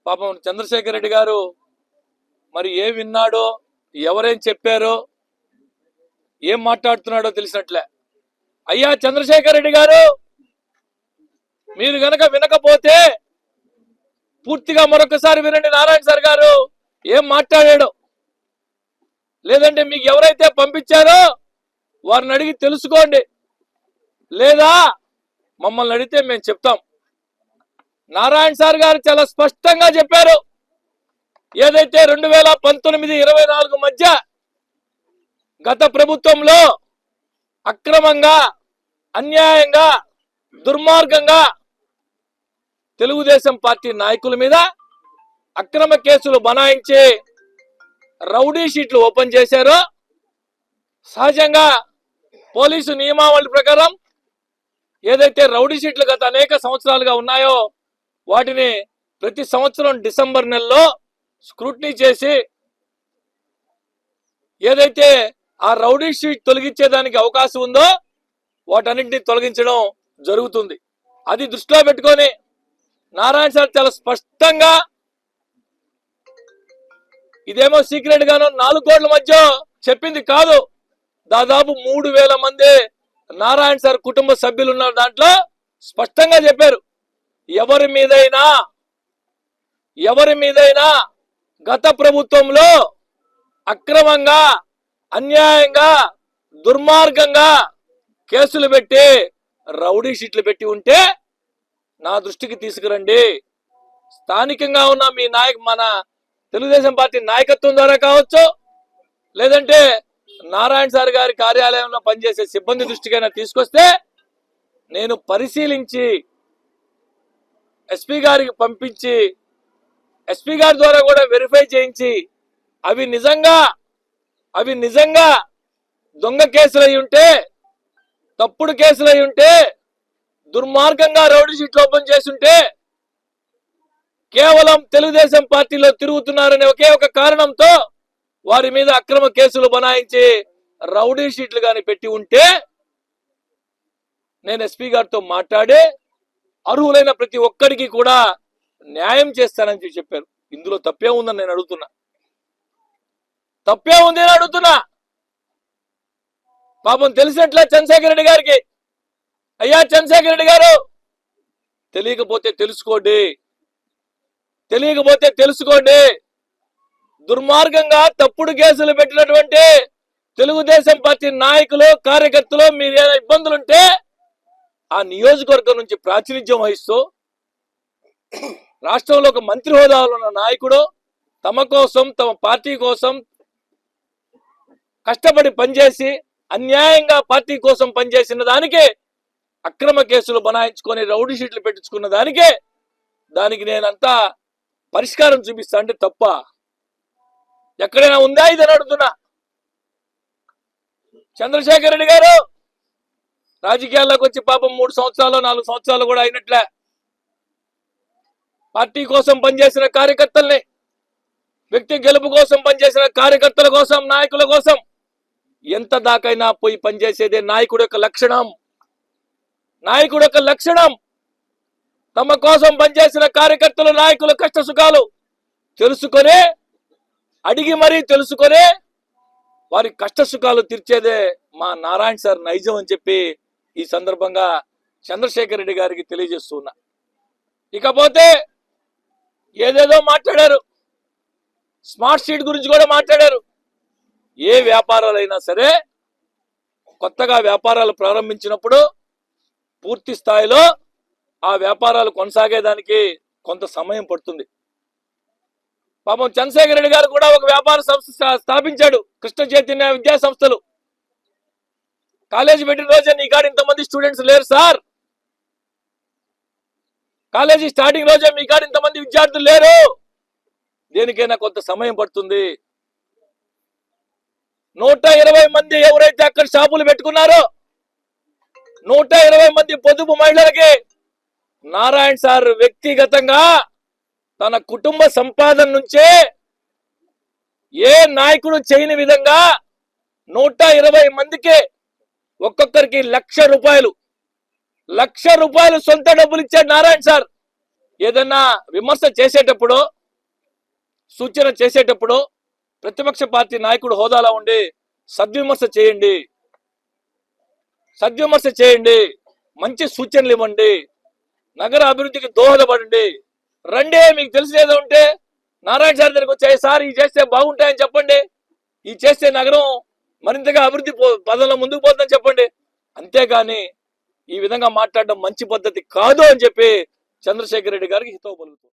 పాపం చంద్రశేఖర్ రెడ్డి గారు మరి ఏం విన్నాడో, ఎవరేం చెప్పారో, ఏం మాట్లాడుతున్నాడో తెలిసినట్లే. అయ్యా చంద్రశేఖర్ రెడ్డి గారు, మీరు గనక వినకపోతే పూర్తిగా మరొకసారి వినండి. నారాయణ సార్ గారు ఏం మాట్లాడాడో, లేదంటే మీకు ఎవరైతే పంపించారో వారిని అడిగి తెలుసుకోండి, లేదా మమ్మల్ని అడిగితే మేము చెప్తాం. నారాయణ సార్ గారు చాలా స్పష్టంగా చెప్పారు. ఏదైతే 2019-24 మధ్య గత ప్రభుత్వంలో అక్రమంగా, అన్యాయంగా, దుర్మార్గంగా తెలుగుదేశం పార్టీ నాయకుల మీద అక్రమ కేసులు బనాయించి రౌడీ షీట్లు ఓపెన్ చేశారు. సహజంగా పోలీసు నియమావళి ప్రకారం ఏదైతే రౌడీ షీట్లు గత అనేక సంవత్సరాలుగా ఉన్నాయో వాటిని ప్రతి సంవత్సరం డిసెంబర్ నెలలో స్క్రూటినీ చేసి ఏదైతే ఆ రౌడీ షీట్ తొలగించేదానికి అవకాశం ఉందో వాటన్నింటినీ తొలగించడం జరుగుతుంది. అది దృష్టిలో పెట్టుకొని నారాయణ సార్ చాలా స్పష్టంగా, ఇదేమో సీక్రెట్ గాను 4 కోట్ల మధ్య చెప్పింది కాదు, దాదాపు 3000 మంది నారాయణ సార్ కుటుంబ సభ్యులు ఉన్న దాంట్లో స్పష్టంగా చెప్పారు. ఎవరి మీదైనా గత ప్రభుత్వంలో అక్రమంగా, అన్యాయంగా, దుర్మార్గంగా కేసులు పెట్టి రౌడీ షీట్లు పెట్టి ఉంటే నా దృష్టికి తీసుకురండి. స్థానికంగా ఉన్న మీ మన తెలుగుదేశం పార్టీ నాయకత్వం ద్వారా కావచ్చు, లేదంటే నారాయణ సార్ గారి కార్యాలయంలో పనిచేసే సిబ్బంది దృష్టికైనా తీసుకొస్తే నేను పరిశీలించి ఎస్పీ గారికి పంపించి ఎస్పీ గారి ద్వారా కూడా వెరిఫై చేయించి అవి నిజంగా దొంగ కేసులు అయి ఉంటే, తప్పుడు కేసులు అయి ఉంటే, దుర్మార్గంగా రౌడీ షీట్లు ఓపెన్ చేసుంటే, కేవలం తెలుగుదేశం పార్టీలో తిరుగుతున్నారనే ఒకే ఒక కారణంతో వారి మీద అక్రమ కేసులు బనాయించి రౌడీ షీట్లు గాని పెట్టి ఉంటే నేను ఎస్పీ గారితో మాట్లాడి అర్హులైన ప్రతి ఒక్కరికి కూడా న్యాయం చేస్తానని చెప్పారు. ఇందులో తప్పే ఉందని నేను అడుగుతున్నా. తప్పే ఉంది అని అడుగుతున్నా. పాపం తెలిసినట్లే చంద్రశేఖర్ రెడ్డి గారికి. అయ్యా చంద్రశేఖర్ రెడ్డి గారు, తెలియకపోతే తెలుసుకోండి. దుర్మార్గంగా తప్పుడు కేసులు పెట్టినటువంటి తెలుగుదేశం పార్టీ నాయకులు, కార్యకర్తలు మీరు ఏదైనా ఇబ్బందులుంటే ఆ నియోజకవర్గం నుంచి ప్రాతినిధ్యం వహిస్తూ రాష్ట్రంలో ఒక మంత్రి హోదాలో ఉన్న నాయకుడు తమ కోసం, తమ పార్టీ కోసం కష్టపడి పనిచేసి అన్యాయంగా పార్టీ కోసం పనిచేసిన దానికే అక్రమ కేసులు బనాయించుకొని రౌడీ షీట్లు పెట్టించుకున్న దానికి నేనంతా పరిష్కారం చూపిస్తా అంటే తప్ప ఎక్కడైనా ఉందా ఇది అని అడుగుతున్నా. చంద్రశేఖర్ రెడ్డి గారు రాజకీయాల్లోకి వచ్చి పాపం 3 సంవత్సరాలు 4 సంవత్సరాలు కూడా అయినట్లే. పార్టీ కోసం పనిచేసిన కార్యకర్తల్ని, వ్యక్తి గెలుపు కోసం పనిచేసిన కార్యకర్తల కోసం, నాయకుల కోసం ఎంత దాకైనా పోయి పనిచేసేదే నాయకుడు యొక్క లక్షణం. తమ కోసం పనిచేసిన కార్యకర్తలు, నాయకుల కష్ట సుఖాలు తెలుసుకొని, అడిగి మరీ తెలుసుకొని వారి కష్ట సుఖాలు తీర్చేదే మా నారాయణ సార్ నైజం అని చెప్పి ఈ సందర్భంగా చంద్రశేఖర్ రెడ్డి గారికి తెలియజేస్తున్నా. ఇకపోతే ఏదేదో మాట్లాడారు, స్మార్ట్ షీట్ గురించి కూడా మాట్లాడారు. ఏ వ్యాపారాలైనా సరే కొత్తగా వ్యాపారాలు ప్రారంభించినప్పుడు పూర్తి స్థాయిలో ఆ వ్యాపారాలు కొనసాగేదానికి కొంత సమయం పడుతుంది. పాపం చంద్రశేఖర్ రెడ్డి గారు కూడా ఒక వ్యాపార సంస్థ స్థాపించాడు, కృష్ణ చైతన్య విద్యా సంస్థలు. కాలేజీ పెట్టిన రోజే నీ కాడ ఇంతమంది స్టూడెంట్స్ లేరు సార్, కాలేజీ స్టార్టింగ్ రోజే మీ కాడ ఇంతమంది విద్యార్థులు లేరు, దేనికైనా కొంత సమయం పడుతుంది. 120 మంది ఎవరైతే అక్కడ షాపులు పెట్టుకున్నారో 120 మంది పొదుపు మహిళలకి నారాయణ సార్ వ్యక్తిగతంగా తన కుటుంబ సంపాదన నుంచే ఏ నాయకుడు చేయని విధంగా 120 మందికి ఒక్కొక్కరికి ₹1,00,000 సొంత డబ్బులు ఇచ్చాడు నారాయణ సార్. ఏదన్నా విమర్శ చేసేటప్పుడు సూచన చేసేటప్పుడు ప్రతిపక్ష పార్టీ నాయకుడు హోదాలో ఉండి సద్విమర్శ చేయండి, మంచి సూచనలు ఇవ్వండి, నగర అభివృద్ధికి దోహదపడండి. రండి, మీకు తెలిసేదో ఉంటే నారాయణ సార్ దగ్గరికి వచ్చాయి, సార్ ఈ చేస్తే బాగుంటాయని చెప్పండి, ఈ చేస్తే నగరం మరింతగా అభివృద్ధి పదంలో ముందుకు పోతుందని చెప్పండి. అంతేగాని ఈ విధంగా మాట్లాడడం మంచి పద్ధతి కాదు అని చెప్పి చంద్రశేఖర్ రెడ్డి గారికి హితవు పలుకుతాం.